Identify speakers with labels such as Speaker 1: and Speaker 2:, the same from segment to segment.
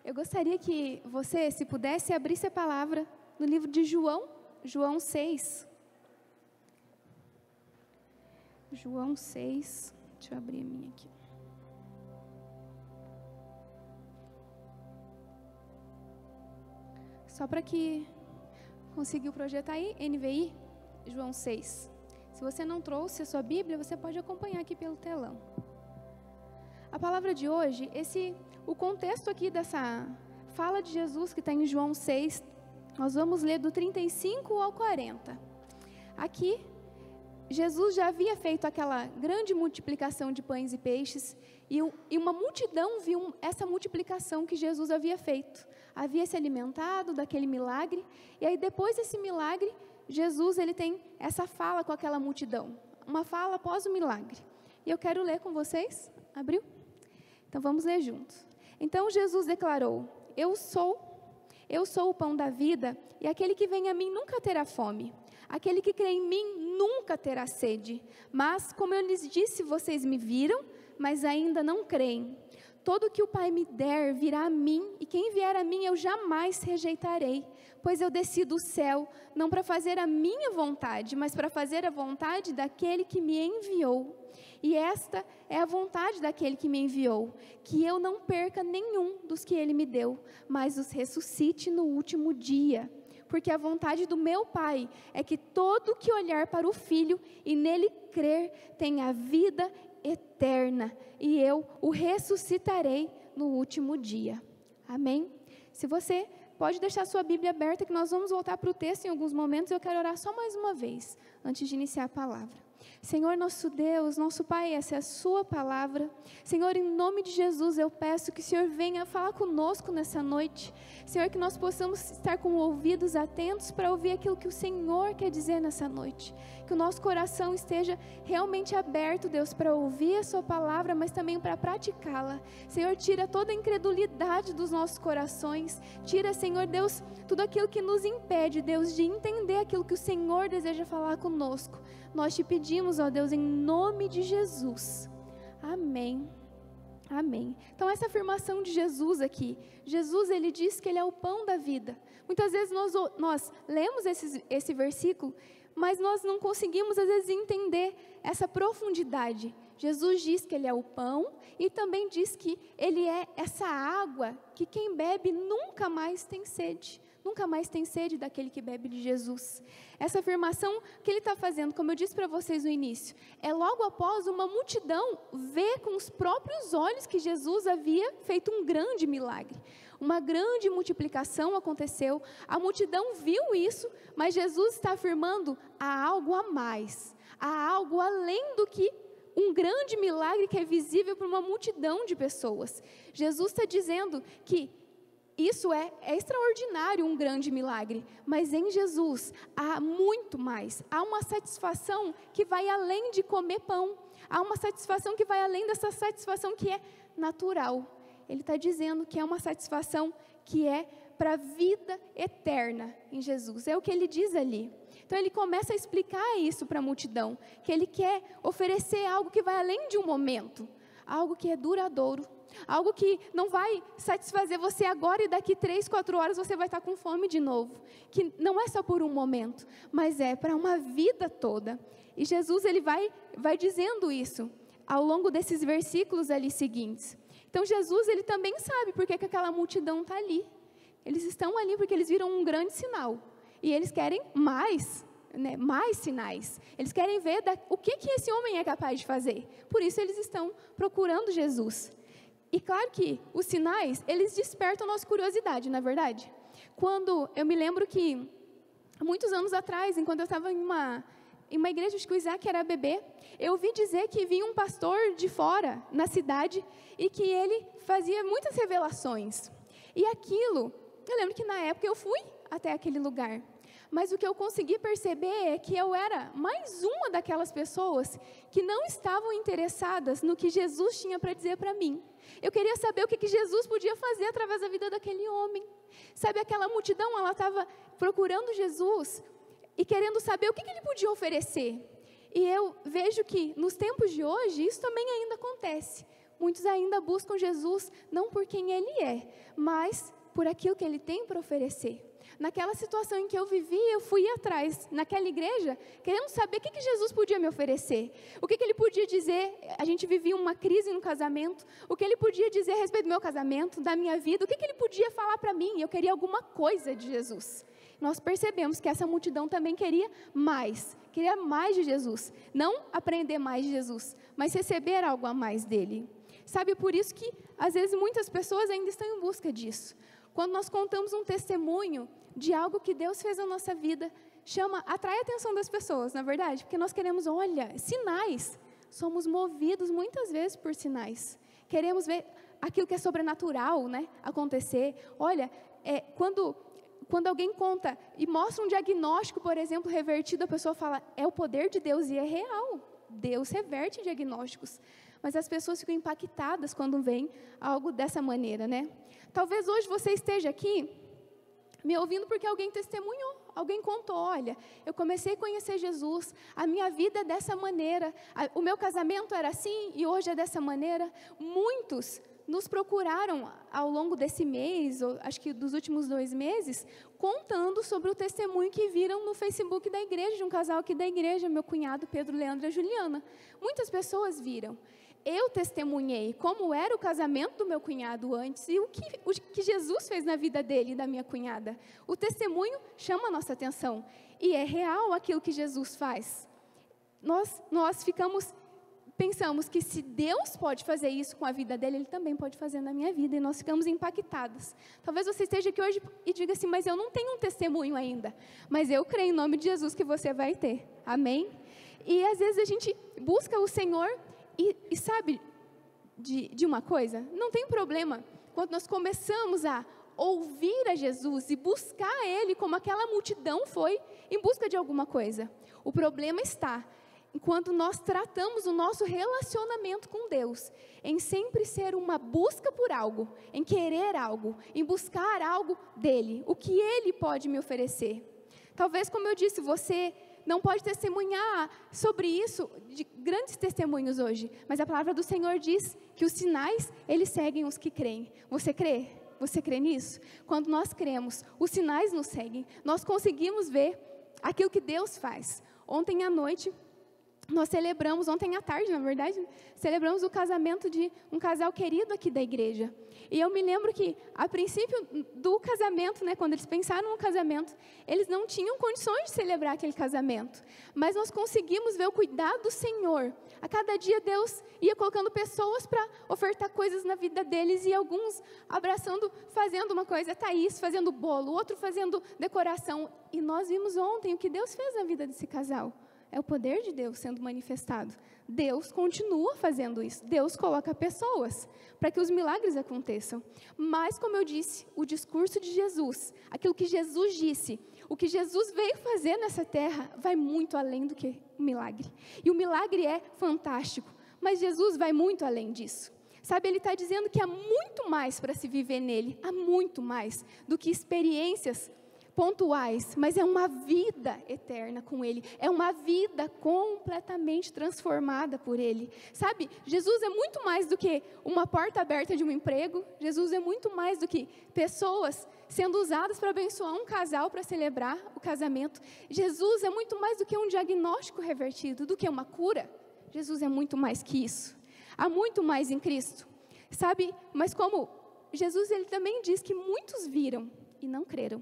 Speaker 1: Eu gostaria que você, se pudesse, abrisse a palavra no livro de João, João 6. João 6, deixa eu abrir a minha aqui. Só para que conseguiu projetar aí, NVI, João 6. Se você não trouxe a sua Bíblia, você pode acompanhar aqui pelo telão. A palavra de hoje, o contexto aqui dessa fala de Jesus que está em João 6, nós vamos ler do 35 ao 40. Aqui, Jesus já havia feito aquela grande multiplicação de pães e peixes, e uma multidão viu essa multiplicação que Jesus havia feito. Havia se alimentado daquele milagre, e aí depois desse milagre, Jesus ele tem essa fala com aquela multidão, uma fala após o milagre. E eu quero ler com vocês, abriu? Então vamos ler juntos. Então Jesus declarou: Eu sou o pão da vida, e aquele que vem a mim nunca terá fome. Aquele que crê em mim nunca terá sede. Mas, como eu lhes disse, vocês me viram, mas ainda não creem. Todo o que o Pai me der virá a mim, e quem vier a mim eu jamais rejeitarei. Pois eu desci do céu, não para fazer a minha vontade, mas para fazer a vontade daquele que me enviou. E esta é a vontade daquele que me enviou, que eu não perca nenhum dos que ele me deu, mas os ressuscite no último dia. Porque a vontade do meu Pai é que todo que olhar para o Filho e nele crer tenha vida eterna, e eu o ressuscitarei no último dia. Amém? Se você pode deixar sua Bíblia aberta, que nós vamos voltar para o texto em alguns momentos. Eu quero orar só mais uma vez, antes de iniciar a palavra. Senhor nosso Deus, nosso Pai, essa é a sua palavra. Senhor, em nome de Jesus, eu peço que o Senhor venha falar conosco nessa noite. Senhor, que nós possamos estar com ouvidos atentos para ouvir aquilo que o Senhor quer dizer nessa noite. Que o nosso coração esteja realmente aberto, Deus, para ouvir a sua palavra, mas também para praticá-la. Senhor, tira toda a incredulidade dos nossos corações. Tira, Senhor Deus, tudo aquilo que nos impede, Deus, de entender aquilo que o Senhor deseja falar conosco. Nós te pedimos, ó Deus, em nome de Jesus. Amém. Amém. Então essa afirmação de Jesus aqui, Jesus ele diz que ele é o pão da vida. Muitas vezes nós lemos esse versículo, mas nós não conseguimos às vezes entender essa profundidade. Jesus diz que ele é o pão e também diz que ele é essa água que quem bebe nunca mais tem sede. Nunca mais tem sede daquele que bebe de Jesus. Essa afirmação que ele está fazendo, como eu disse para vocês no início, é logo após uma multidão ver com os próprios olhos que Jesus havia feito um grande milagre. Uma grande multiplicação aconteceu, a multidão viu isso, mas Jesus está afirmando: há algo a mais, há algo além do que um grande milagre que é visível para uma multidão de pessoas. Jesus está dizendo que isso é extraordinário, um grande milagre, mas em Jesus há muito mais, há uma satisfação que vai além de comer pão, há uma satisfação que vai além dessa satisfação que é natural. Ele está dizendo que é uma satisfação que é para a vida eterna em Jesus, é o que ele diz ali. Então ele começa a explicar isso para a multidão, que ele quer oferecer algo que vai além de um momento, algo que é duradouro, algo que não vai satisfazer você agora e daqui 3, 4 horas você vai estar com fome de novo, que não é só por um momento, mas é para uma vida toda. E Jesus ele vai dizendo isso ao longo desses versículos ali seguintes. Então Jesus ele também sabe porque que aquela multidão está ali. Eles estão ali porque eles viram um grande sinal e eles querem mais, né, mais sinais. Eles querem ver o que esse homem é capaz de fazer. Por isso eles estão procurando Jesus. E claro que os sinais, eles despertam a nossa curiosidade, não é verdade? Quando eu me lembro que, muitos anos atrás, enquanto eu estava em uma igreja, acho que o Isaac era bebê, eu ouvi dizer que vinha um pastor de fora, na cidade, e que ele fazia muitas revelações. E aquilo, eu lembro que na época eu fui até aquele lugar. Mas o que eu consegui perceber é que eu era mais uma daquelas pessoas que não estavam interessadas no que Jesus tinha para dizer para mim. Eu queria saber o que Jesus podia fazer através da vida daquele homem. Sabe, aquela multidão, ela estava procurando Jesus e querendo saber o que ele podia oferecer. E eu vejo que nos tempos de hoje, isso também ainda acontece. muitos ainda buscam Jesus não por quem Ele é, mas por aquilo que Ele tem para oferecer. Naquela situação em que eu vivi, eu fui atrás, naquela igreja, querendo saber o que Jesus podia me oferecer. O que Ele podia dizer, a gente vivia uma crise no casamento, o que Ele podia dizer a respeito do meu casamento, da minha vida, o que Ele podia falar para mim. Eu queria alguma coisa de Jesus. Nós percebemos que essa multidão também queria mais de Jesus. Não aprender mais de Jesus, mas receber algo a mais dEle. Sabe, por isso que, às vezes, muitas pessoas ainda estão em busca disso. Quando nós contamos um testemunho de algo que Deus fez na nossa vida, atrai a atenção das pessoas, na verdade, porque nós queremos, olha, sinais. Somos movidos muitas vezes por sinais. Queremos ver aquilo que é sobrenatural, né, acontecer. Olha, quando alguém conta e mostra um diagnóstico, por exemplo, revertido, a pessoa fala, é o poder de Deus, e é real. Deus reverte diagnósticos. Mas as pessoas ficam impactadas quando veem algo dessa maneira, né? Talvez hoje você esteja aqui me ouvindo porque alguém testemunhou, alguém contou, olha, eu comecei a conhecer Jesus, a minha vida é dessa maneira, o meu casamento era assim e hoje é dessa maneira. Muitos nos procuraram ao longo desse mês, ou acho que dos últimos 2 meses, contando sobre o testemunho que viram no Facebook da igreja, de um casal aqui da igreja, meu cunhado Pedro, Leandro e a Juliana. Muitas pessoas viram. Eu testemunhei como era o casamento do meu cunhado antes e o que Jesus fez na vida dele e da minha cunhada. O testemunho chama a nossa atenção e é real aquilo que Jesus faz. Nós pensamos que se Deus pode fazer isso com a vida dele, Ele também pode fazer na minha vida, e nós ficamos impactadas. Talvez você esteja aqui hoje e diga assim, mas eu não tenho um testemunho ainda, mas eu creio em nome de Jesus que você vai ter, amém? E às vezes a gente busca o Senhor e sabe de uma coisa? Não tem problema, quando nós começamos a ouvir a Jesus e buscar Ele, como aquela multidão foi, em busca de alguma coisa. O problema está enquanto nós tratamos o nosso relacionamento com Deus, em sempre ser uma busca por algo, em querer algo, em buscar algo dEle, o que Ele pode me oferecer. Talvez, como eu disse, você não pode testemunhar sobre isso, de grandes testemunhos hoje, mas a palavra do Senhor diz que os sinais, eles seguem os que creem. Você crê? Você crê nisso? Quando nós cremos, os sinais nos seguem, nós conseguimos ver aquilo que Deus faz. Ontem à noite, nós celebramos, ontem à tarde, na verdade, celebramos o casamento de um casal querido aqui da igreja. E eu me lembro que, a princípio do casamento, né, quando eles pensaram no casamento, eles não tinham condições de celebrar aquele casamento. Mas nós conseguimos ver o cuidado do Senhor. A cada dia Deus ia colocando pessoas para ofertar coisas na vida deles, e alguns abraçando, fazendo uma coisa, Thaís fazendo bolo, outro fazendo decoração. E nós vimos ontem o que Deus fez na vida desse casal. É o poder de Deus sendo manifestado. Deus continua fazendo isso. Deus coloca pessoas para que os milagres aconteçam. Mas, como eu disse, o discurso de Jesus, aquilo que Jesus disse, o que Jesus veio fazer nessa terra, vai muito além do que o milagre. E o milagre é fantástico, mas Jesus vai muito além disso. Sabe, Ele está dizendo que há muito mais para se viver nele, há muito mais do que experiências pontuais, mas é uma vida eterna com Ele, é uma vida completamente transformada por Ele. Sabe, Jesus é muito mais do que uma porta aberta de um emprego, Jesus é muito mais do que pessoas sendo usadas para abençoar um casal para celebrar o casamento. Jesus é muito mais do que um diagnóstico revertido, do que uma cura. Jesus é muito mais que isso. Há muito mais em Cristo, sabe, mas como Jesus, Ele também diz que muitos viram e não creram.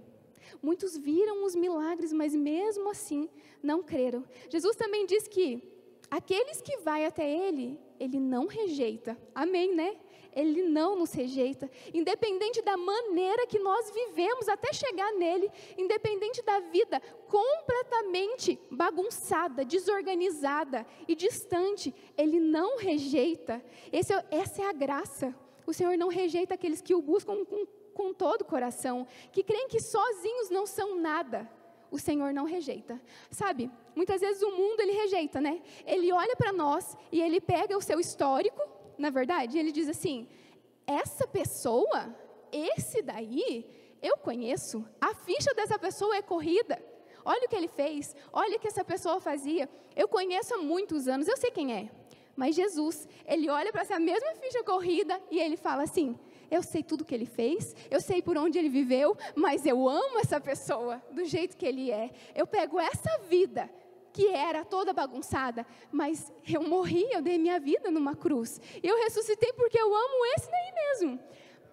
Speaker 1: Muitos viram os milagres, mas mesmo assim não creram. Jesus também diz que aqueles que vai até Ele, Ele não rejeita. Amém, né? Ele não nos rejeita. Independente da maneira que nós vivemos até chegar nele, independente da vida completamente bagunçada, desorganizada e distante, Ele não rejeita. Essa é a graça. O Senhor não rejeita aqueles que o buscam com todo o coração, que creem que sozinhos não são nada. O Senhor não rejeita. Sabe, muitas vezes o mundo, ele rejeita, né? Ele olha para nós e ele pega o seu histórico, na verdade, ele diz assim, essa pessoa, esse daí, eu conheço, a ficha dessa pessoa é corrida, olha o que ele fez, olha o que essa pessoa fazia, eu conheço há muitos anos, eu sei quem é, Mas Jesus, ele olha para essa mesma ficha corrida e ele fala assim: eu sei tudo que ele fez, eu sei por onde ele viveu, mas eu amo essa pessoa do jeito que ele é. Eu pego essa vida que era toda bagunçada, mas eu morri, eu dei minha vida numa cruz. Eu ressuscitei porque eu amo esse daí mesmo.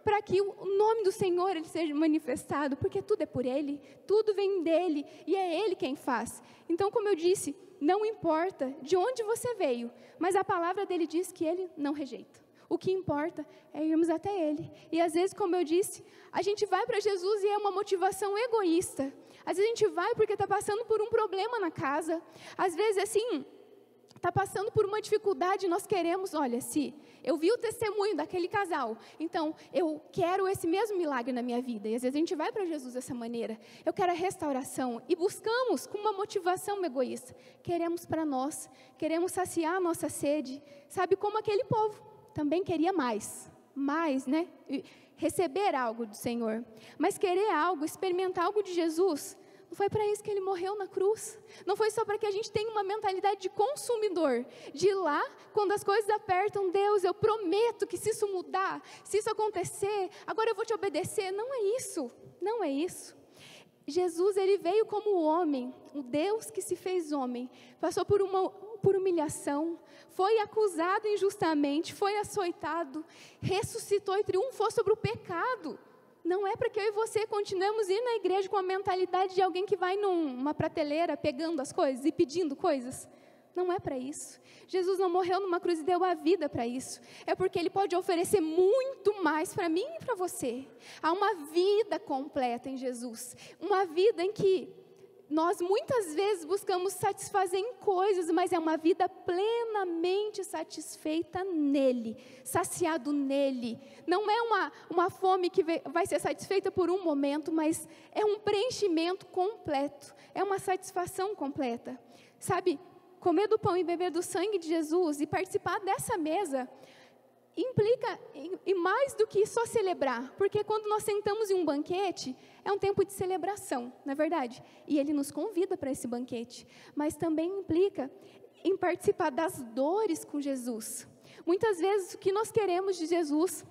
Speaker 1: Para que o nome do Senhor ele seja manifestado, porque tudo é por Ele, tudo vem dEle, e é Ele quem faz. Então, como eu disse, não importa de onde você veio, mas a palavra dEle diz que Ele não rejeita. O que importa é irmos até Ele. E às vezes, como eu disse, a gente vai para Jesus e é uma motivação egoísta. Às vezes a gente vai porque está passando por um problema na casa. Às vezes, assim, está passando por uma dificuldade, nós queremos, olha, se eu vi o testemunho daquele casal, então eu quero esse mesmo milagre na minha vida. E às vezes a gente vai para Jesus dessa maneira, eu quero a restauração, e buscamos com uma motivação egoísta, queremos para nós, queremos saciar a nossa sede, sabe, como aquele povo, também queria mais, né, receber algo do Senhor, mas querer algo, experimentar algo de Jesus. Não foi para isso que Ele morreu na cruz. Não foi só para que a gente tenha uma mentalidade de consumidor. De ir lá, quando as coisas apertam, Deus, eu prometo que se isso mudar, se isso acontecer, agora eu vou te obedecer. Não é isso. Não é isso. Jesus, Ele veio como homem, o Deus que se fez homem. Passou por humilhação, foi acusado injustamente, foi açoitado, ressuscitou e triunfou sobre o pecado. Não é para que eu e você continuemos indo na igreja com a mentalidade de alguém que vai numa prateleira pegando as coisas e pedindo coisas. Não é para isso. Jesus não morreu numa cruz e deu a vida para isso. É porque Ele pode oferecer muito mais para mim e para você. Há uma vida completa em Jesus. Uma vida em que nós muitas vezes buscamos satisfazer em coisas, mas é uma vida plenamente satisfeita nele, saciado nele. Não é uma fome que vai ser satisfeita por um momento, mas é um preenchimento completo, é uma satisfação completa. Sabe, comer do pão e beber do sangue de Jesus e participar dessa mesa implica em mais do que só celebrar, porque quando nós sentamos em um banquete, é um tempo de celebração, não é verdade? E Ele nos convida para esse banquete, mas também implica em participar das dores com Jesus. Muitas vezes o que nós queremos de Jesus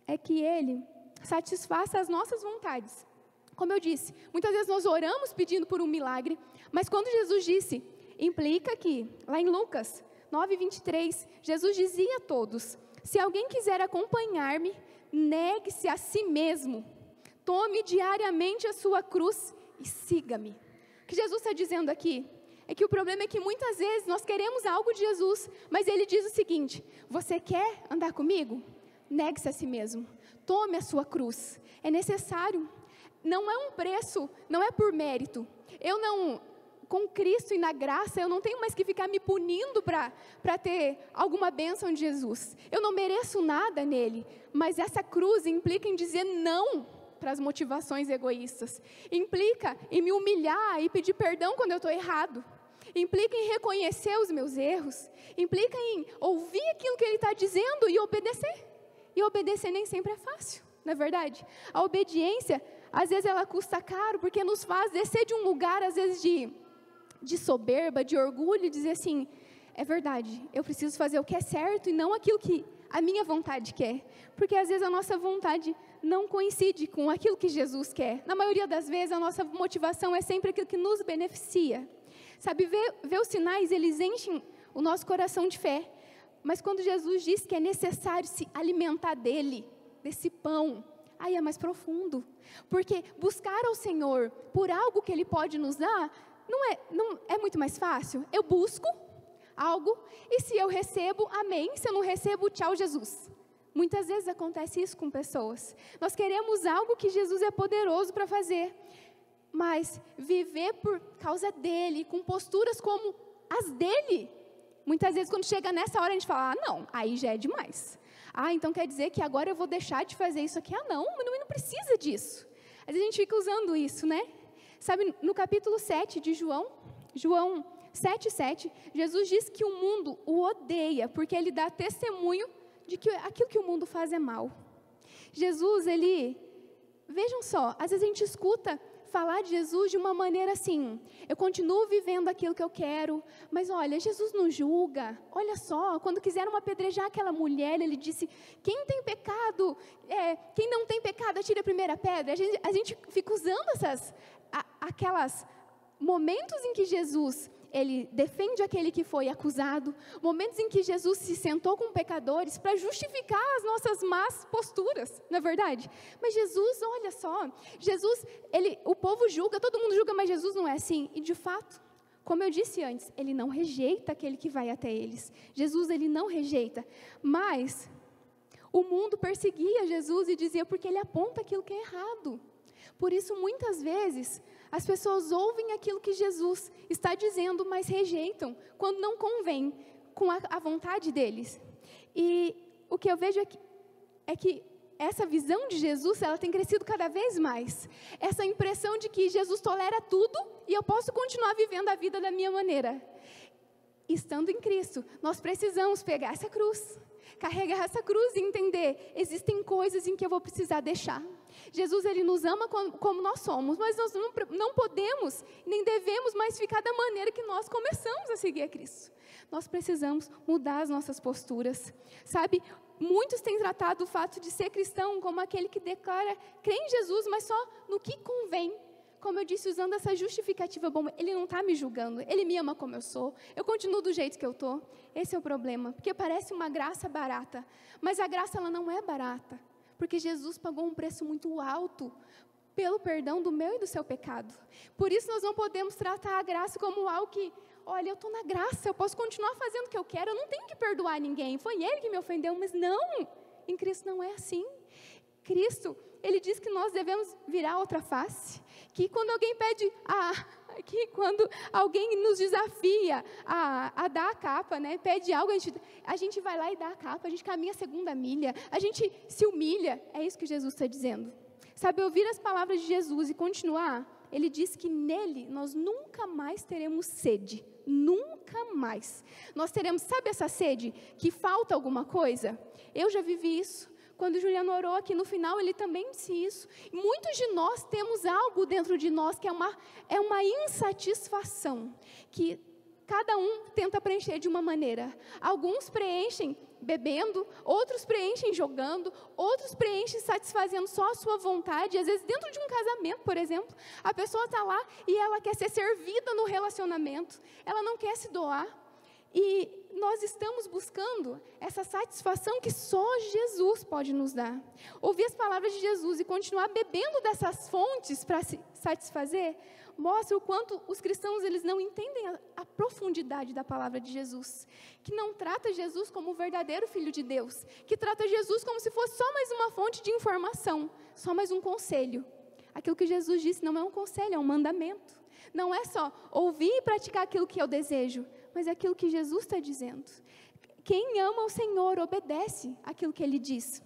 Speaker 1: é que Ele satisfaça as nossas vontades. Como eu disse, muitas vezes nós oramos pedindo por um milagre, mas quando Jesus disse, implica que, lá em Lucas 9:23, Jesus dizia a todos: se alguém quiser acompanhar-me, negue-se a si mesmo, tome diariamente a sua cruz e siga-me. O que Jesus está dizendo aqui é que o problema é que muitas vezes nós queremos algo de Jesus, mas Ele diz o seguinte: você quer andar comigo? Negue-se a si mesmo, tome a sua cruz. É necessário, não é um preço, não é por mérito. Com Cristo e na graça, eu não tenho mais que ficar me punindo para ter alguma bênção de Jesus. Eu não mereço nada nele, mas essa cruz implica em dizer não para as motivações egoístas. Implica em me humilhar e pedir perdão quando eu estou errado. Implica em reconhecer os meus erros. Implica em ouvir aquilo que Ele está dizendo e obedecer. E obedecer nem sempre é fácil, não é verdade? A obediência, às vezes ela custa caro, porque nos faz descer de um lugar, às vezes de soberba, de orgulho, e dizer assim, é verdade, eu preciso fazer o que é certo e não aquilo que a minha vontade quer, porque às vezes a nossa vontade não coincide com aquilo que Jesus quer. Na maioria das vezes a nossa motivação é sempre aquilo que nos beneficia, sabe, ver os sinais, eles enchem o nosso coração de fé, mas quando Jesus diz que é necessário se alimentar dele, desse pão, aí é mais profundo, porque buscar ao Senhor por algo que Ele pode nos dar, não é muito mais fácil? Eu busco algo, e se eu recebo, amém. Se eu não recebo, tchau, Jesus. Muitas vezes acontece isso com pessoas. Nós queremos algo que Jesus é poderoso para fazer, mas viver por causa dEle, com posturas como as dEle, muitas vezes quando chega nessa hora a gente fala, não, aí já é demais. Então quer dizer que agora eu vou deixar de fazer isso aqui? Não precisa disso. Às vezes a gente fica usando isso, né? Sabe, no capítulo 7 de João 7:7, Jesus diz que o mundo o odeia, porque Ele dá testemunho de que aquilo que o mundo faz é mal. Jesus, vejam só, às vezes a gente escuta falar de Jesus de uma maneira assim, eu continuo vivendo aquilo que eu quero, mas olha, Jesus não julga. Olha só, quando quiseram apedrejar aquela mulher, ele disse, quem tem pecado, quem não tem pecado, atire a primeira pedra. A gente fica usando aquelas momentos em que Jesus, ele defende aquele que foi acusado, momentos em que Jesus se sentou com pecadores para justificar as nossas más posturas, não é verdade? Mas Jesus, olha só, Jesus, o povo julga, todo mundo julga, mas Jesus não é assim. E de fato, como eu disse antes, ele não rejeita aquele que vai até eles. Jesus, ele não rejeita, mas o mundo perseguia Jesus e dizia porque ele aponta aquilo que é errado. Por isso, muitas vezes, as pessoas ouvem aquilo que Jesus está dizendo, mas rejeitam, quando não convém com a vontade deles. E o que eu vejo é que essa visão de Jesus, ela tem crescido cada vez mais. Essa impressão de que Jesus tolera tudo e eu posso continuar vivendo a vida da minha maneira. Estando em Cristo, nós precisamos pegar essa cruz, carregar essa cruz e entender, existem coisas em que eu vou precisar deixar. Jesus, ele nos ama como nós somos, mas nós não podemos, nem devemos mais ficar da maneira que nós começamos a seguir a Cristo. Nós precisamos mudar as nossas posturas, sabe? Muitos têm tratado o fato de ser cristão como aquele que declara crer em Jesus, mas só no que convém. Como eu disse, usando essa justificativa, bom, ele não está me julgando, ele me ama como eu continuo do jeito que eu estou. Esse é o problema, porque parece uma graça barata, mas a graça ela não é barata, porque Jesus pagou um preço muito alto pelo perdão do meu e do seu pecado. Por isso nós não podemos tratar a graça como algo que, olha, eu estou na graça, eu posso continuar fazendo o que eu quero, eu não tenho que perdoar ninguém, foi ele que me ofendeu, mas não, em Cristo não é assim. Cristo, ele diz que nós devemos virar outra face, que quando alguém pede, que quando alguém nos desafia a dar a capa, né, pede algo, a gente vai lá e dá a capa, a gente caminha a segunda milha, a gente se humilha, é isso que Jesus está dizendo. Sabe, ouvir as palavras de Jesus e continuar, ele diz que nele nós nunca mais teremos sede, nunca mais. Nós teremos, sabe essa sede, que falta alguma coisa? Eu já vivi isso. Quando o Juliano orou aqui no final, ele também disse isso. E muitos de nós temos algo dentro de nós que é uma insatisfação, que cada um tenta preencher de uma maneira. Alguns preenchem bebendo, outros preenchem jogando, outros preenchem satisfazendo só a sua vontade. Às vezes dentro de um casamento, por exemplo, a pessoa está lá e ela quer ser servida no relacionamento, ela não quer se doar. E nós estamos buscando essa satisfação que só Jesus pode nos dar. Ouvir as palavras de Jesus e continuar bebendo dessas fontes para se satisfazer, mostra o quanto os cristãos eles não entendem a profundidade da palavra de Jesus. Que não trata Jesus como o verdadeiro Filho de Deus. Que trata Jesus como se fosse só mais uma fonte de informação, só mais um conselho. Aquilo que Jesus disse não é um conselho, é um mandamento. Não é só ouvir e praticar aquilo que eu desejo, mas é aquilo que Jesus está dizendo. Quem ama o Senhor obedece aquilo que Ele diz.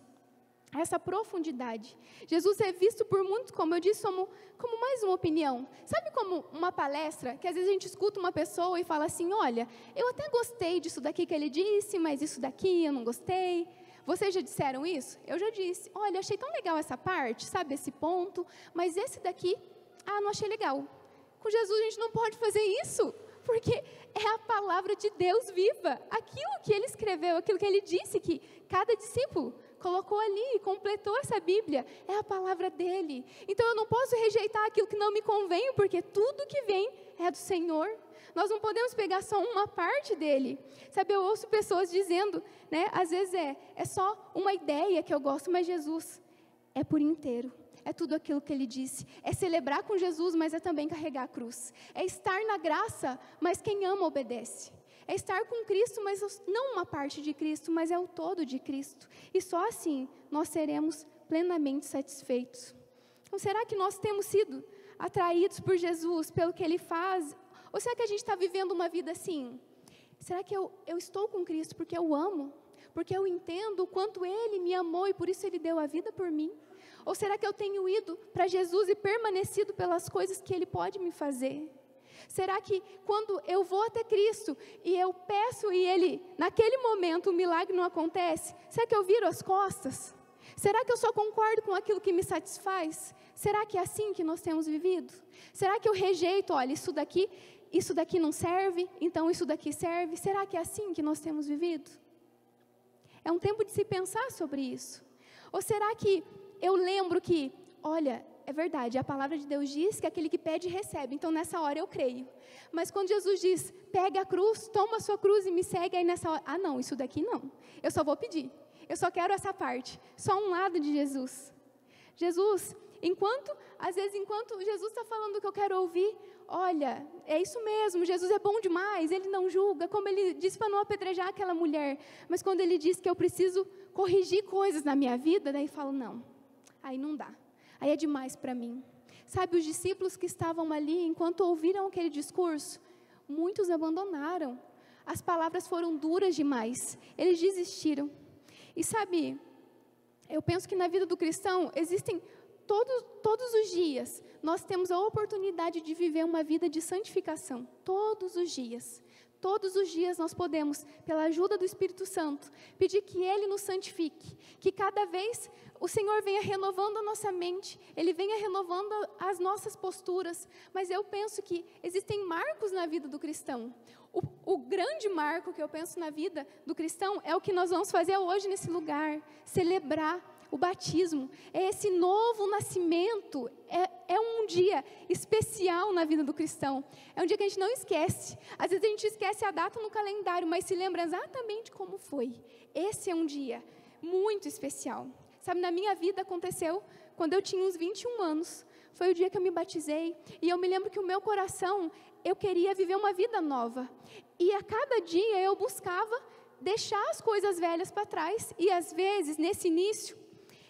Speaker 1: Essa profundidade. Jesus é visto por muitos, como eu disse, como mais uma opinião. Sabe como uma palestra, que às vezes a gente escuta uma pessoa e fala assim, olha, eu até gostei disso daqui que ele disse, mas isso daqui eu não gostei. Vocês já disseram isso? Eu já disse, olha, achei tão legal essa parte, sabe, esse ponto, mas esse daqui, não achei legal. Com Jesus a gente não pode fazer isso, porque é a palavra de Deus viva. Aquilo que Ele escreveu, aquilo que Ele disse que cada discípulo colocou ali e completou essa Bíblia, é a palavra dEle. Então eu não posso rejeitar aquilo que não me convém, porque tudo que vem é do Senhor. Nós não podemos pegar só uma parte dEle. Sabe, eu ouço pessoas dizendo, né, às vezes é só uma ideia que eu gosto, mas Jesus é por inteiro. É tudo aquilo que Ele disse. É celebrar com Jesus, mas é também carregar a cruz. É estar na graça, mas quem ama obedece. É estar com Cristo, mas não uma parte de Cristo, mas é o todo de Cristo. E só assim nós seremos plenamente satisfeitos. Então, será que nós temos sido atraídos por Jesus, pelo que Ele faz? Ou será que a gente está vivendo uma vida assim? Será que eu estou com Cristo porque eu amo? Porque eu entendo o quanto Ele me amou e por isso Ele deu a vida por mim? Ou será que eu tenho ido para Jesus e permanecido pelas coisas que Ele pode me fazer? Será que quando eu vou até Cristo e eu peço e Ele, naquele momento, o milagre não acontece? Será que eu viro as costas? Será que eu só concordo com aquilo que me satisfaz? Será que é assim que nós temos vivido? Será que eu rejeito, olha, isso daqui não serve, então isso daqui serve? Será que é assim que nós temos vivido? É um tempo de se pensar sobre isso. Ou será que eu lembro que, olha, é verdade, a palavra de Deus diz que aquele que pede recebe, então nessa hora eu creio. Mas quando Jesus diz, pega a cruz, toma a sua cruz e me segue, aí nessa hora, não, isso daqui não, eu só vou pedir, eu só quero essa parte, só um lado de Jesus. Jesus, às vezes enquanto Jesus está falando o que eu quero ouvir, olha, é isso mesmo, Jesus é bom demais, Ele não julga, como Ele disse para não apedrejar aquela mulher, mas quando Ele diz que eu preciso corrigir coisas na minha vida, daí eu falo, não, aí não dá. Aí é demais para mim. Sabe, os discípulos que estavam ali, enquanto ouviram aquele discurso, muitos abandonaram. As palavras foram duras demais. Eles desistiram. E sabe, eu penso que na vida do cristão, existem todos os dias, nós temos a oportunidade de viver uma vida de santificação. Todos os dias. Todos os dias nós podemos, pela ajuda do Espírito Santo, pedir que Ele nos santifique, que cada vez o Senhor venha renovando a nossa mente, Ele venha renovando as nossas posturas, mas eu penso que existem marcos na vida do cristão. O grande marco que eu penso na vida do cristão é o que nós vamos fazer hoje nesse lugar, celebrar o batismo, é esse novo nascimento, é um dia especial na vida do cristão, é um dia que a gente não esquece, às vezes a gente esquece a data no calendário, mas se lembra exatamente como foi. Esse é um dia muito especial. Sabe, na minha vida aconteceu quando eu tinha uns 21 anos, foi o dia que eu me batizei, e eu me lembro que o meu coração, eu queria viver uma vida nova, e a cada dia eu buscava deixar as coisas velhas para trás, e às vezes, nesse início,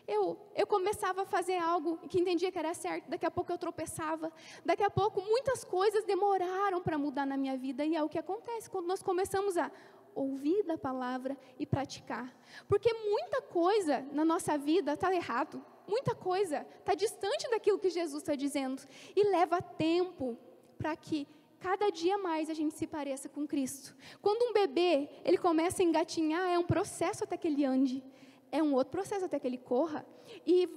Speaker 1: eu começava a fazer algo que entendia que era certo, daqui a pouco eu tropeçava, daqui a pouco muitas coisas demoraram para mudar na minha vida, e é o que acontece quando nós começamos a ouvir da palavra e praticar, porque muita coisa na nossa vida está errado, muita coisa está distante daquilo que Jesus está dizendo, e leva tempo para que cada dia mais a gente se pareça com Cristo. Quando um bebê, ele começa a engatinhar, é um processo até que ele ande, é um outro processo até que ele corra, e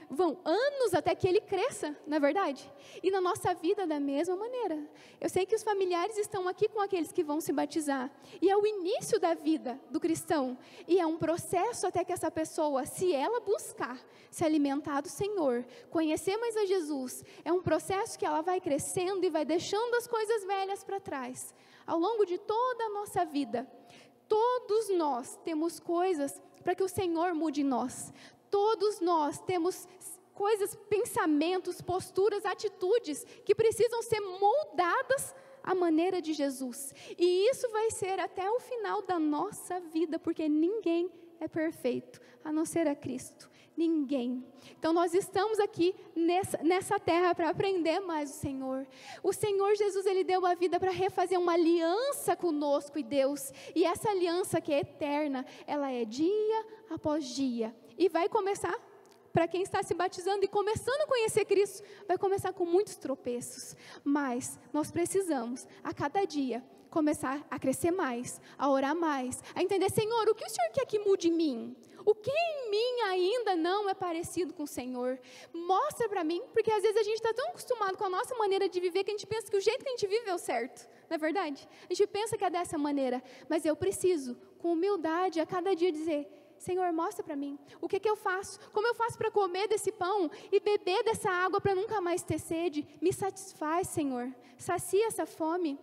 Speaker 1: vão anos até que ele cresça, não é verdade? E na nossa vida da mesma maneira. Eu sei que os familiares estão aqui com aqueles que vão se batizar, e é o início da vida do cristão, e é um processo até que essa pessoa, se ela buscar se alimentar do Senhor, conhecer mais a Jesus, é um processo que ela vai crescendo e vai deixando as coisas velhas para trás. Ao longo de toda a nossa vida, todos nós temos coisas para que o Senhor mude em nós. Todos nós temos coisas, pensamentos, posturas, atitudes que precisam ser moldadas à maneira de Jesus. E isso vai ser até o final da nossa vida, porque ninguém é perfeito, a não ser a Cristo. Ninguém. Então nós estamos aqui nessa terra para aprender mais o Senhor. O Senhor Jesus, Ele deu a vida para refazer uma aliança conosco e Deus. E essa aliança que é eterna, ela é dia após dia. E vai começar, para quem está se batizando e começando a conhecer Cristo, vai começar com muitos tropeços. Mas nós precisamos, a cada dia, começar a crescer mais, a orar mais, a entender, Senhor, o que o Senhor quer que mude em mim? O que em mim ainda não é parecido com o Senhor? Mostra para mim, porque às vezes a gente está tão acostumado com a nossa maneira de viver, que a gente pensa que o jeito que a gente vive é o certo, não é verdade? A gente pensa que é dessa maneira, mas eu preciso, com humildade, a cada dia dizer, Senhor, mostra para mim, o que eu faço? Como eu faço para comer desse pão e beber dessa água para nunca mais ter sede? Me satisfaz, Senhor, sacia essa fome.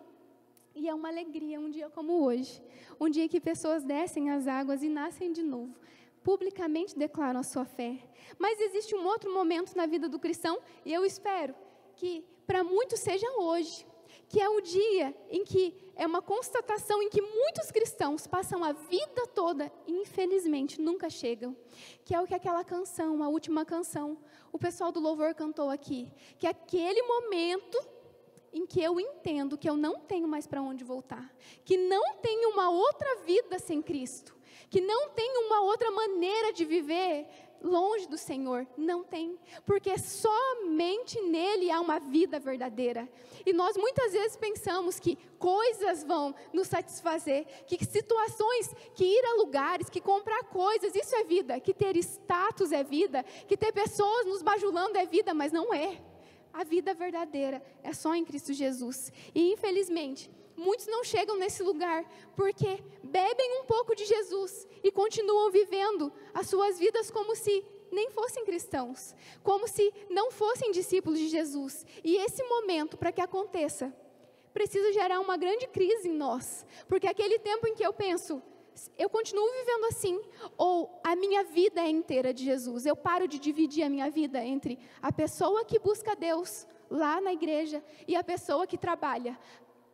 Speaker 1: E é uma alegria um dia como hoje, um dia que pessoas descem as águas e nascem de novo, publicamente declaram a sua fé. Mas existe um outro momento na vida do cristão, e eu espero que para muitos seja hoje, que é o dia em que é uma constatação em que muitos cristãos passam a vida toda e infelizmente nunca chegam, que é o que aquela canção, a última canção, o pessoal do louvor cantou aqui, que é aquele momento em que eu entendo que eu não tenho mais para onde voltar, que não tenho uma outra vida sem Cristo, que não tenho uma outra maneira de viver longe do Senhor? Não tem, porque somente nele há uma vida verdadeira. E nós muitas vezes pensamos que coisas vão nos satisfazer, que situações, que ir a lugares, que comprar coisas, isso é vida, que ter status é vida, que ter pessoas nos bajulando é vida, mas não é. A vida verdadeira é só em Cristo Jesus. E infelizmente, muitos não chegam nesse lugar porque bebem um pouco de Jesus e continuam vivendo as suas vidas como se nem fossem cristãos, como se não fossem discípulos de Jesus. E esse momento, para que aconteça, precisa gerar uma grande crise em nós, porque aquele tempo em que eu penso, eu continuo vivendo assim, ou a minha vida é inteira de Jesus, eu paro de dividir a minha vida entre a pessoa que busca Deus lá na igreja e a pessoa que trabalha,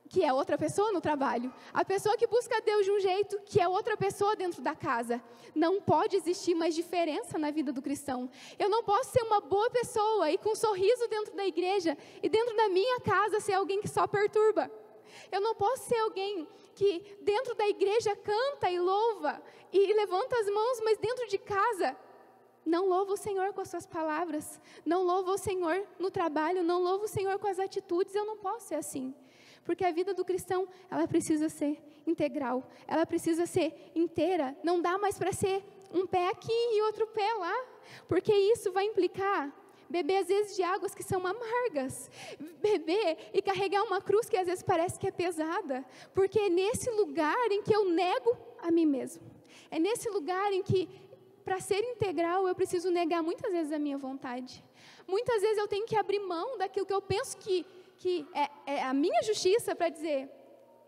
Speaker 1: que é outra pessoa no trabalho, a pessoa que busca Deus de um jeito, que é outra pessoa dentro da casa. Não pode existir mais diferença na vida do cristão. Eu não posso ser uma boa pessoa e com um sorriso dentro da igreja e dentro da minha casa ser alguém que só perturba. Eu não posso ser alguém que dentro da igreja canta e louva e levanta as mãos, mas dentro de casa não louva o Senhor com as suas palavras, não louva o Senhor no trabalho, não louva o Senhor com as atitudes. Eu não posso ser assim. Porque a vida do cristão, ela precisa ser integral, ela precisa ser inteira. Não dá mais para ser um pé aqui e outro pé lá, porque isso vai implicar beber às vezes de águas que são amargas, beber e carregar uma cruz que às vezes parece que é pesada, porque é nesse lugar em que eu nego a mim mesmo, é nesse lugar em que, para ser integral, eu preciso negar muitas vezes a minha vontade, muitas vezes eu tenho que abrir mão daquilo que eu penso que é a minha justiça, para dizer,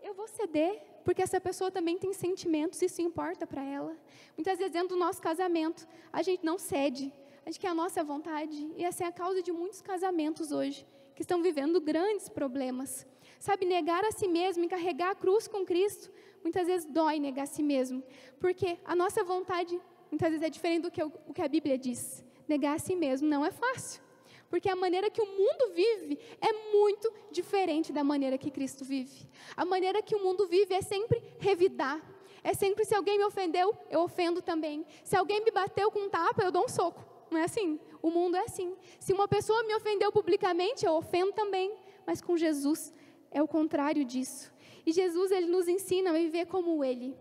Speaker 1: eu vou ceder, porque essa pessoa também tem sentimentos, isso importa para ela. Muitas vezes dentro do nosso casamento, a gente não cede, a gente quer a nossa vontade, e essa é a causa de muitos casamentos hoje, que estão vivendo grandes problemas. Sabe, negar a si mesmo e carregar a cruz com Cristo, muitas vezes dói negar a si mesmo, porque a nossa vontade, muitas vezes é diferente do que o que a Bíblia diz. Negar a si mesmo não é fácil. Porque a maneira que o mundo vive é muito diferente da maneira que Cristo vive. A maneira que o mundo vive é sempre revidar. É sempre, se alguém me ofendeu, eu ofendo também. Se alguém me bateu com um tapa, eu dou um soco. Não é assim? O mundo é assim. Se uma pessoa me ofendeu publicamente, eu ofendo também. Mas com Jesus é o contrário disso. E Jesus, ele nos ensina a viver como Ele.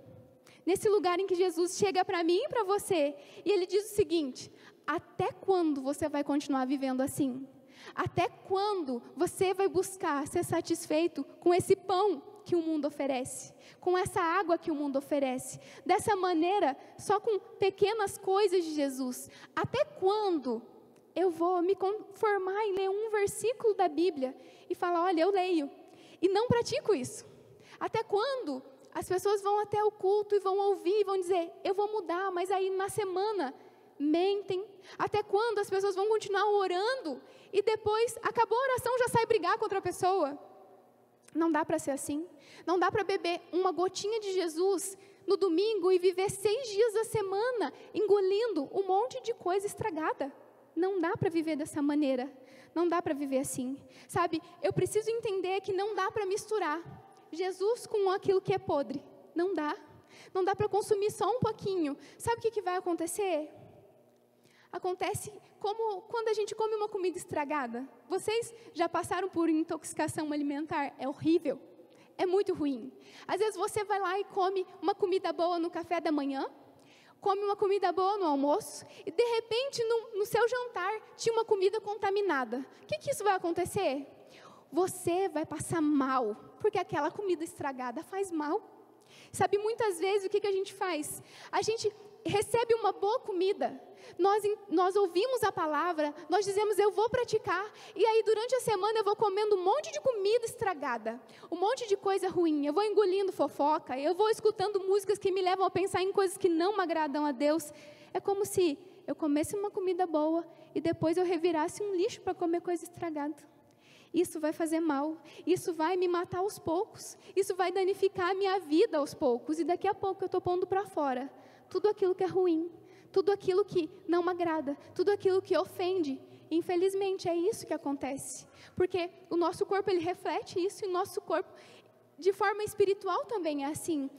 Speaker 1: Nesse lugar em que Jesus chega para mim e para você, e Ele diz o seguinte: até quando você vai continuar vivendo assim? Até quando você vai buscar ser satisfeito com esse pão que o mundo oferece? Com essa água que o mundo oferece? Dessa maneira, só com pequenas coisas de Jesus? Até quando eu vou me conformar em ler um versículo da Bíblia e falar, olha, eu leio, e não pratico isso? Até quando as pessoas vão até o culto e vão ouvir e vão dizer, eu vou mudar, mas aí na semana mentem? Até quando as pessoas vão continuar orando e depois acabou a oração, já sai brigar com outra pessoa? Não dá para ser assim. Não dá para beber uma gotinha de Jesus no domingo e viver 6 dias da semana engolindo um monte de coisa estragada. Não dá para viver dessa maneira. Não dá para viver assim. Sabe, eu preciso entender que não dá para misturar Jesus com aquilo que é podre. Não dá. Não dá para consumir só um pouquinho. Sabe o que vai acontecer? Acontece como quando a gente come uma comida estragada. Vocês já passaram por intoxicação alimentar? É horrível. É muito ruim. Às vezes você vai lá e come uma comida boa no café da manhã, come uma comida boa no almoço, e de repente no seu jantar tinha uma comida contaminada. O que isso vai acontecer? Você vai passar mal, porque aquela comida estragada faz mal. Sabe, muitas vezes o que a gente faz? A gente recebe uma boa comida, nós ouvimos a palavra, nós dizemos, eu vou praticar, e aí durante a semana eu vou comendo um monte de comida estragada, um monte de coisa ruim, eu vou engolindo fofoca, eu vou escutando músicas que me levam a pensar em coisas que não me agradam a Deus. É como se eu comesse uma comida boa, e depois eu revirasse um lixo para comer coisa estragada. Isso vai fazer mal, isso vai me matar aos poucos, isso vai danificar a minha vida aos poucos, e daqui a pouco eu estou pondo para fora tudo aquilo que é ruim, tudo aquilo que não me agrada, tudo aquilo que ofende. Infelizmente, é isso que acontece, porque o nosso corpo, ele reflete isso, e o nosso corpo, de forma espiritual também é assim.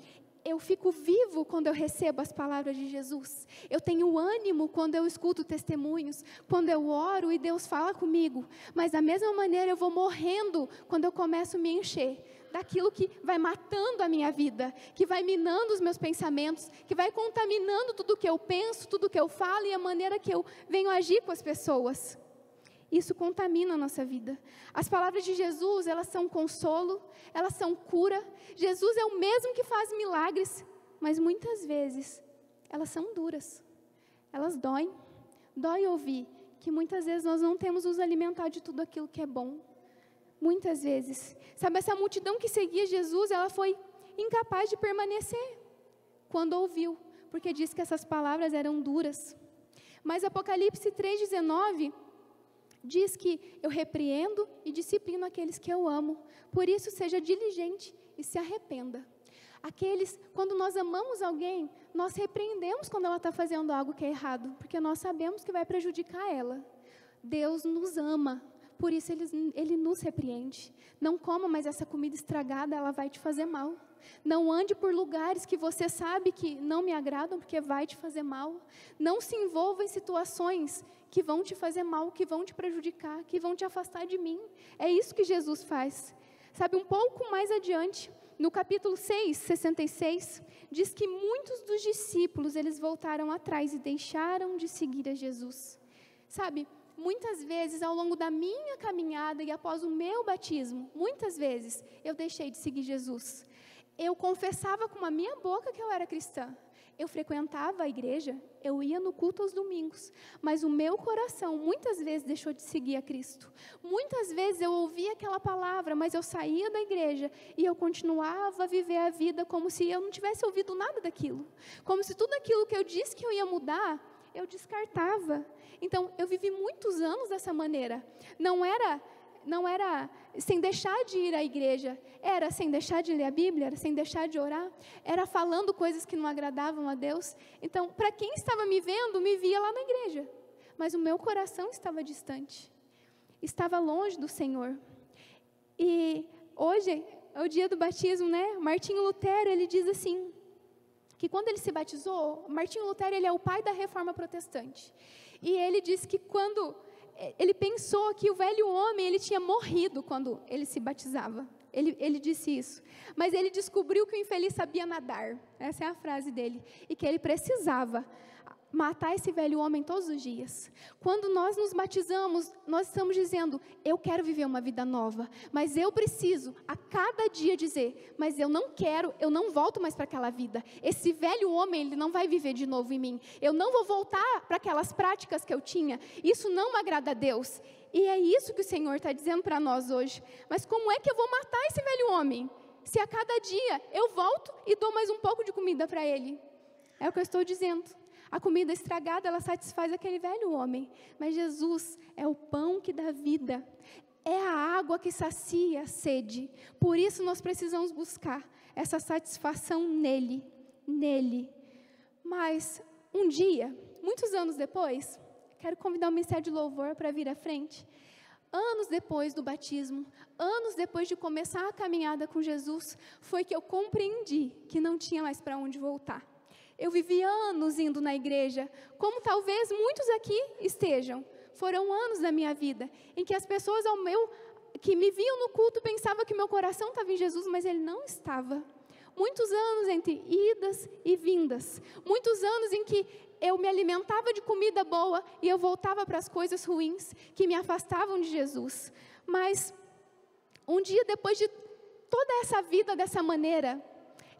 Speaker 1: eu fico vivo quando eu recebo as palavras de Jesus. Eu tenho ânimo quando eu escuto testemunhos, quando eu oro e Deus fala comigo. Mas da mesma maneira eu vou morrendo quando eu começo a me encher daquilo que vai matando a minha vida, que vai minando os meus pensamentos, que vai contaminando tudo que eu penso, tudo que eu falo e a maneira que eu venho agir com as pessoas. Isso contamina a nossa vida. As palavras de Jesus, elas são consolo, elas são cura. Jesus é o mesmo que faz milagres, mas muitas vezes elas são duras. Elas doem. Dói ouvir que muitas vezes nós não temos nos alimentar de tudo aquilo que é bom. Muitas vezes. Sabe, essa multidão que seguia Jesus, ela foi incapaz de permanecer quando ouviu, porque diz que essas palavras eram duras. Mas Apocalipse 3,19 diz que eu repreendo e disciplino aqueles que eu amo. Por isso, seja diligente e se arrependa. Quando nós amamos alguém, nós repreendemos quando ela está fazendo algo que é errado, porque nós sabemos que vai prejudicar ela. Deus nos ama, por isso Ele nos repreende. Não coma mais essa comida estragada, ela vai te fazer mal. Não ande por lugares que você sabe que não me agradam, porque vai te fazer mal. Não se envolva em situações que vão te fazer mal, que vão te prejudicar, que vão te afastar de mim. É isso que Jesus faz. Sabe, um pouco mais adiante, no capítulo 6, 66, diz que muitos dos discípulos, eles voltaram atrás e deixaram de seguir a Jesus. Sabe, muitas vezes, ao longo da minha caminhada e após o meu batismo, muitas vezes, eu deixei de seguir Jesus. Eu confessava com a minha boca que eu era cristã. Eu frequentava a igreja, eu ia no culto aos domingos, mas o meu coração muitas vezes deixou de seguir a Cristo. Muitas vezes eu ouvia aquela palavra, mas eu saía da igreja e eu continuava a viver a vida como se eu não tivesse ouvido nada daquilo. Como se tudo aquilo que eu disse que eu ia mudar, eu descartava. Então, eu vivi muitos anos dessa maneira. Não era sem deixar de ir à igreja, era sem deixar de ler a Bíblia, era sem deixar de orar, era falando coisas que não agradavam a Deus. Então, para quem estava me vendo, me via lá na igreja, mas o meu coração estava distante, estava longe do Senhor. E hoje é o dia do batismo, né? Martinho Lutero, ele diz assim, que quando ele se batizou, Martinho Lutero, ele é o pai da Reforma Protestante, e ele diz que quando ele pensou que o velho homem, ele tinha morrido quando ele se batizava. Ele disse isso. Mas ele descobriu que o infeliz sabia nadar. Essa é a frase dele. E que ele precisava matar esse velho homem todos os dias. Quando nós nos batizamos, nós estamos dizendo, eu quero viver uma vida nova, mas eu preciso a cada dia dizer, mas eu não quero, eu não volto mais para aquela vida. Esse velho homem, ele não vai viver de novo em mim. Eu não vou voltar para aquelas práticas que eu tinha. Isso não agrada a Deus. E é isso que o Senhor está dizendo para nós hoje. Mas como é que eu vou matar esse velho homem? Se a cada dia eu volto e dou mais um pouco de comida para ele. É o que eu estou dizendo. A comida estragada, ela satisfaz aquele velho homem. Mas Jesus é o pão que dá vida. É a água que sacia a sede. Por isso nós precisamos buscar essa satisfação nele. Mas um dia, muitos anos depois, quero convidar o Ministério de Louvor para vir à frente. Anos depois do batismo, anos depois de começar a caminhada com Jesus, foi que eu compreendi que não tinha mais para onde voltar. Eu vivi anos indo na igreja, como talvez muitos aqui estejam. Foram anos da minha vida, em que as pessoas que me viam no culto pensavam que meu coração estava em Jesus, mas ele não estava. Muitos anos entre idas e vindas. Muitos anos em que eu me alimentava de comida boa e eu voltava para as coisas ruins que me afastavam de Jesus. Mas um dia, depois de toda essa vida dessa maneira,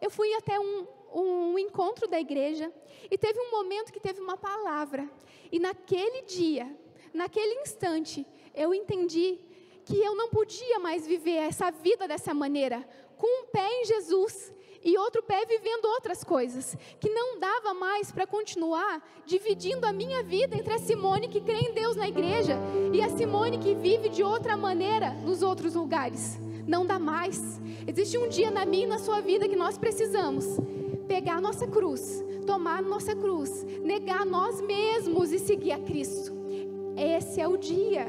Speaker 1: eu fui até um encontro da igreja, e teve um momento que teve uma palavra, e naquele dia, naquele instante, eu entendi que eu não podia mais viver essa vida dessa maneira, com um pé em Jesus, e outro pé vivendo outras coisas, que não dava mais para continuar dividindo a minha vida entre a Simone que crê em Deus na igreja, e a Simone que vive de outra maneira nos outros lugares. Não dá mais. Existe um dia na minha e na sua vida que nós precisamos pegar a nossa cruz, tomar a nossa cruz, negar nós mesmos e seguir a Cristo. Esse é o dia,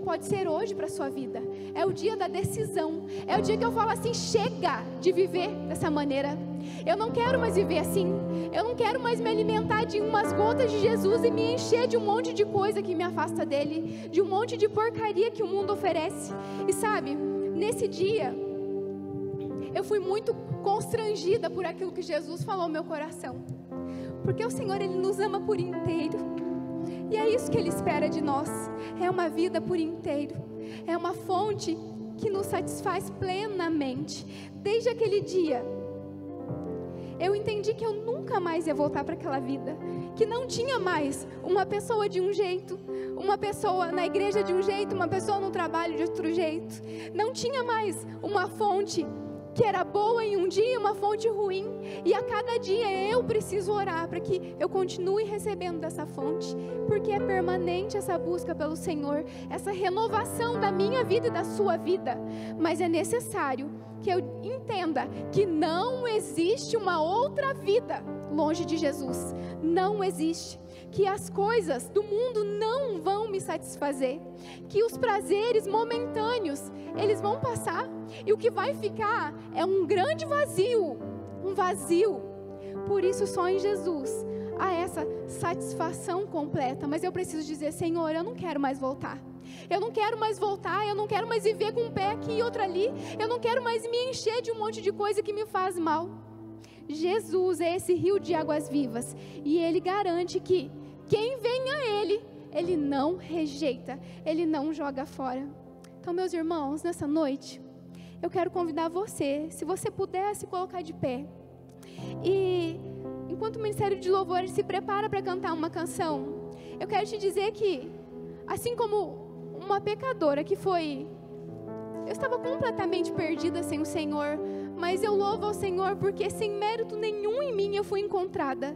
Speaker 1: pode ser hoje para a sua vida, é o dia da decisão, é o dia que eu falo assim, chega de viver dessa maneira, Eu não quero mais viver assim. Eu não quero mais me alimentar de umas gotas de Jesus e me encher de um monte de coisa que me afasta dele, de um monte de porcaria que o mundo oferece. E sabe, nesse dia, eu fui muito constrangida por aquilo que Jesus falou no meu coração. Porque o Senhor, Ele nos ama por inteiro. E é isso que Ele espera de nós. É uma vida por inteiro. É uma fonte que nos satisfaz plenamente. Desde aquele dia, eu entendi que eu nunca mais ia voltar para aquela vida. Que não tinha mais uma pessoa de um jeito, uma pessoa na igreja de um jeito, uma pessoa no trabalho de outro jeito. Não tinha mais uma fonte que era boa em um dia, uma fonte ruim. E a cada dia eu preciso orar para que eu continue recebendo dessa fonte, porque é permanente essa busca pelo Senhor, essa renovação da minha vida e da sua vida. Mas é necessário que eu entenda que não existe uma outra vida longe de Jesus. Não existe. Que as coisas do mundo não vão me satisfazer, que os prazeres momentâneos, eles vão passar, e o que vai ficar é um grande vazio, um vazio. Por isso só em Jesus há essa satisfação completa. Mas eu preciso dizer: Senhor, eu não quero mais voltar. Eu não quero mais voltar, eu não quero mais viver com um pé aqui e outro ali. Eu não quero mais me encher de um monte de coisa que me faz mal. Jesus é esse rio de águas vivas, e Ele garante que quem vem a Ele, Ele não rejeita, Ele não joga fora. Então, meus irmãos, nessa noite, eu quero convidar você, se você puder se colocar de pé. E enquanto o Ministério de Louvor se prepara para cantar uma canção, eu quero te dizer que, assim como uma pecadora que foi... Eu estava completamente perdida sem o Senhor, mas eu louvo ao Senhor porque sem mérito nenhum em mim eu fui encontrada.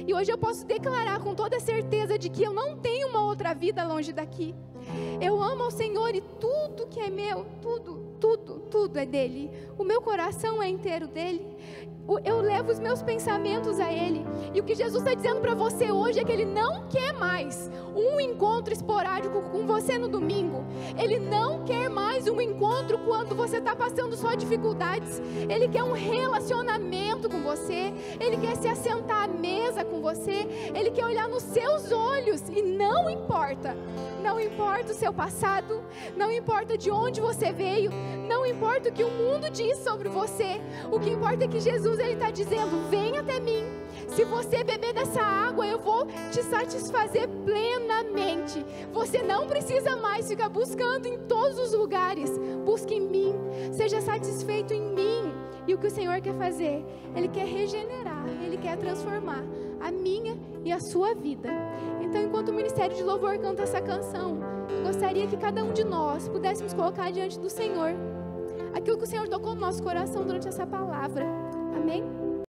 Speaker 1: E hoje eu posso declarar com toda certeza de que eu não tenho uma outra vida longe daqui. Eu amo ao Senhor e tudo que é meu, tudo é dele. O meu coração é inteiro dele. Eu levo os meus pensamentos a Ele. E o que Jesus está dizendo para você hoje é que Ele não quer mais um encontro esporádico com você no domingo. Ele não quer mais um encontro quando você está passando só dificuldades. Ele quer um relacionamento com você. Ele quer se assentar à mesa com você. Ele quer olhar nos seus olhos. E não importa o seu passado, não importa de onde você veio, não importa o que o mundo diz sobre você. O que importa é que Jesus, Ele está dizendo: vem até mim. Se você beber dessa água, eu vou te satisfazer plenamente. Você não precisa mais ficar buscando em todos os lugares. Busque em mim, seja satisfeito em mim. E o que o Senhor quer fazer? Ele quer regenerar, Ele quer transformar a minha e a sua vida. Então, enquanto o Ministério de Louvor canta essa canção, eu gostaria que cada um de nós pudéssemos colocar diante do Senhor aquilo que o Senhor tocou no nosso coração durante essa palavra. Amém?